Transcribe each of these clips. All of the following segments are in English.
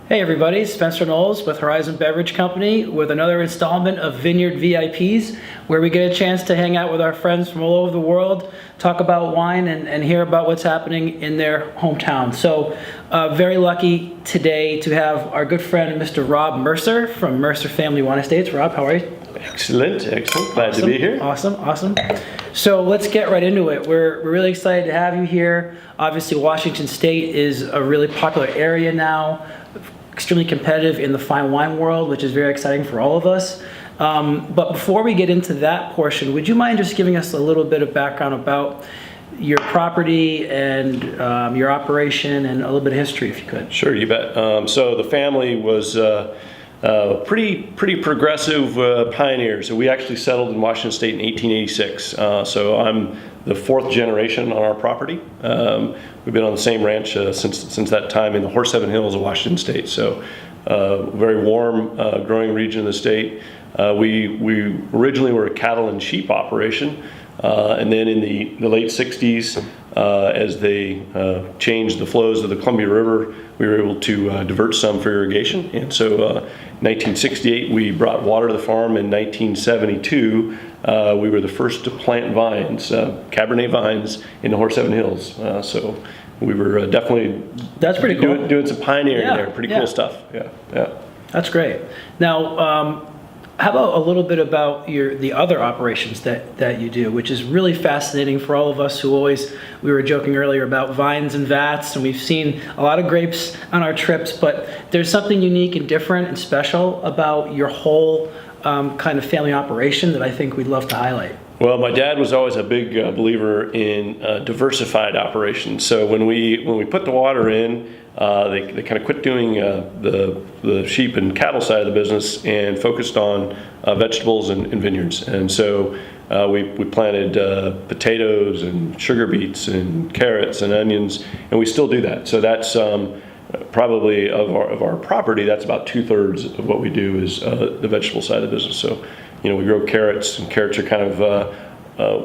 Hey everybody, Spencer Knowles with Horizon Beverage Company with another installment of Vineyard VIPs, where we get a chance to hang out with our friends from all over the world, talk about wine and hear about what's happening in their hometown. So very lucky today to have our good friend Mr. Rob Mercer from Mercer Family Wine Estates. Rob, how are you? Excellent. Glad to be here. Awesome. So let's get right into it. We're really excited to have you here. Obviously, Washington State is a really popular area now, extremely competitive in the fine wine world, which is very exciting for all of us. But before we get into that portion, would you mind just giving us a little bit of background about your property and your operation and a little bit of history, if you could? Sure, you bet. So the family was pretty progressive pioneers. So we actually settled in Washington State in 1886. So I'm the fourth generation on our property. We've been on the same ranch since that time in the Horse Heaven Hills of Washington State. So very warm growing region of the state. We originally were a cattle and sheep operation, and then in the late 60s, as they changed the flows of the Columbia River, we were able to divert some for irrigation. And so in 1968, we brought water to the farm. In 1972, we were the first to plant vines, Cabernet vines, in the Horse Heaven Hills. So we were definitely That's pretty cool. doing some pioneering there. Pretty cool stuff. Yeah. That's great. Now, how about a little bit about the other operations that you do, which is really fascinating for all of us who we were joking earlier about vines and vats, and we've seen a lot of grapes on our trips, but there's something unique and different and special about your whole kind of family operation that I think we'd love to highlight. Well, my dad was always a big believer in diversified operations. So when we put the water in, they kind of quit doing the sheep and cattle side of the business and focused on vegetables and vineyards. And so we planted potatoes and sugar beets and carrots and onions, and we still do that. So that's probably of our property. That's about 2/3 of what we do is the vegetable side of the business. So we grow carrots, and carrots are kind of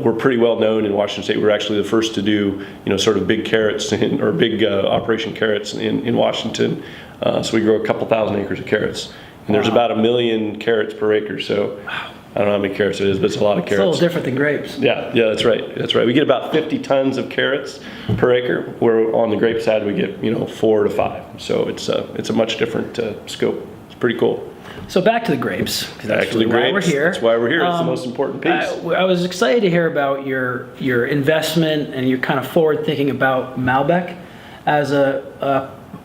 we're pretty well known in Washington State. We're actually the first to do, sort of big carrots or big operation carrots in Washington. So we grow a couple thousand acres of carrots, and there's about 1 million carrots per acre. So I don't know how many carrots it is, but it's a lot of carrots. It's a little different than grapes. Yeah, that's right. We get about 50 tons of carrots per acre. Where on the grape side we get 4 to 5. So it's a much different scope. It's pretty cool. So back to the grapes, because that's really why we're here. That's why we're here. It's the most important piece. I was excited to hear about your investment and your kind of forward thinking about Malbec as a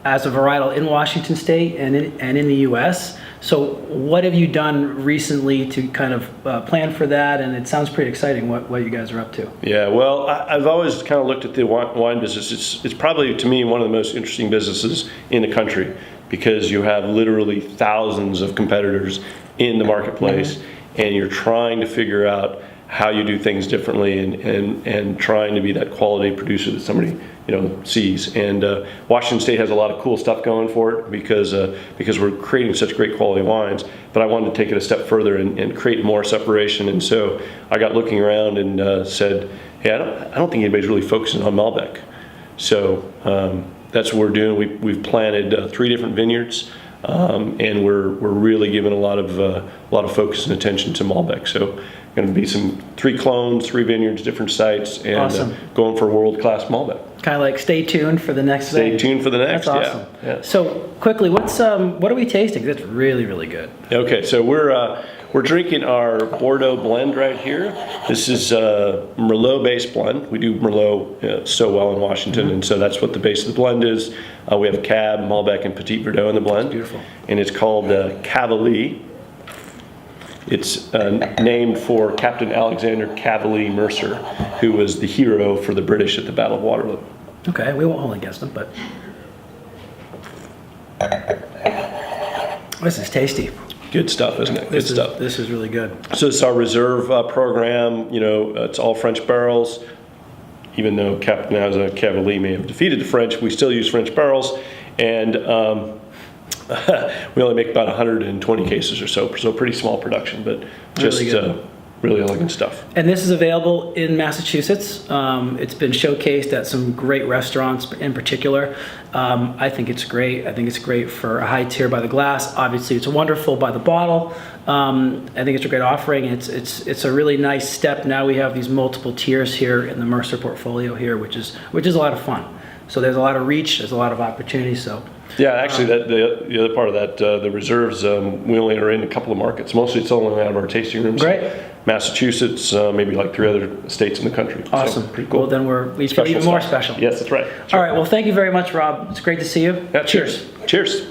varietal in Washington State and in the U.S. So what have you done recently to kind of plan for that? And it sounds pretty exciting what you guys are up to. Yeah, well, I've always kind of looked at the wine business. It's probably, to me, one of the most interesting businesses in the country, because you have literally thousands of competitors in the marketplace, and you're trying to figure out how you do things differently and trying to be that quality producer that somebody sees. And Washington State has a lot of cool stuff going for it because we're creating such great quality wines. But I wanted to take it a step further and create more separation. And so I got looking around and said, hey, I don't think anybody's really focusing on Malbec. So that's what we're doing. We've planted 3 different vineyards, and we're really giving a lot of focus and attention to Malbec. So going to be 3 clones, 3 vineyards, different sites, and awesome. Going for world-class Malbec. Kind of like stay tuned for the next thing. Stay tuned for the next. That's awesome. Yeah. So quickly, what are we tasting? That's really, really good. Okay, so we're drinking our Bordeaux blend right here. This is a Merlot-based blend. We do Merlot so well in Washington, and so that's what the base of the blend is. We have Cab, Malbec, and Petit Verdot in the blend. That's beautiful. And it's called Cavalier. It's named for Captain Alexander Cavalier Mercer, who was the hero for the British at the Battle of Waterloo. Okay, we won't hold against them, but this is tasty. Good stuff, isn't it? Good stuff. This is really good. So it's our reserve program. It's all French barrels. Even though Captain Alexander Cavalier may have defeated the French, we still use French barrels, and we only make about 120 cases or so pretty small production, but just really really elegant stuff. And this is available in Massachusetts. It's been showcased at some great restaurants in particular. I think it's great. I think it's great for a high tier by the glass. Obviously, it's wonderful by the bottle. I think it's a great offering. It's a really nice step. Now we have these multiple tiers here in the Mercer portfolio here, which is a lot of fun. So there's a lot of reach. There's a lot of opportunity. So. Yeah, actually, the other part of that, the reserves, we only are in a couple of markets. Mostly it's only out of our tasting rooms. Great. Massachusetts, maybe like 3 other states in the country. Awesome. So, pretty cool. Well, then we feel even more special. Yes, that's right. All right. Well, thank you very much, Rob. It's great to see you. Yeah, Cheers. Cheers.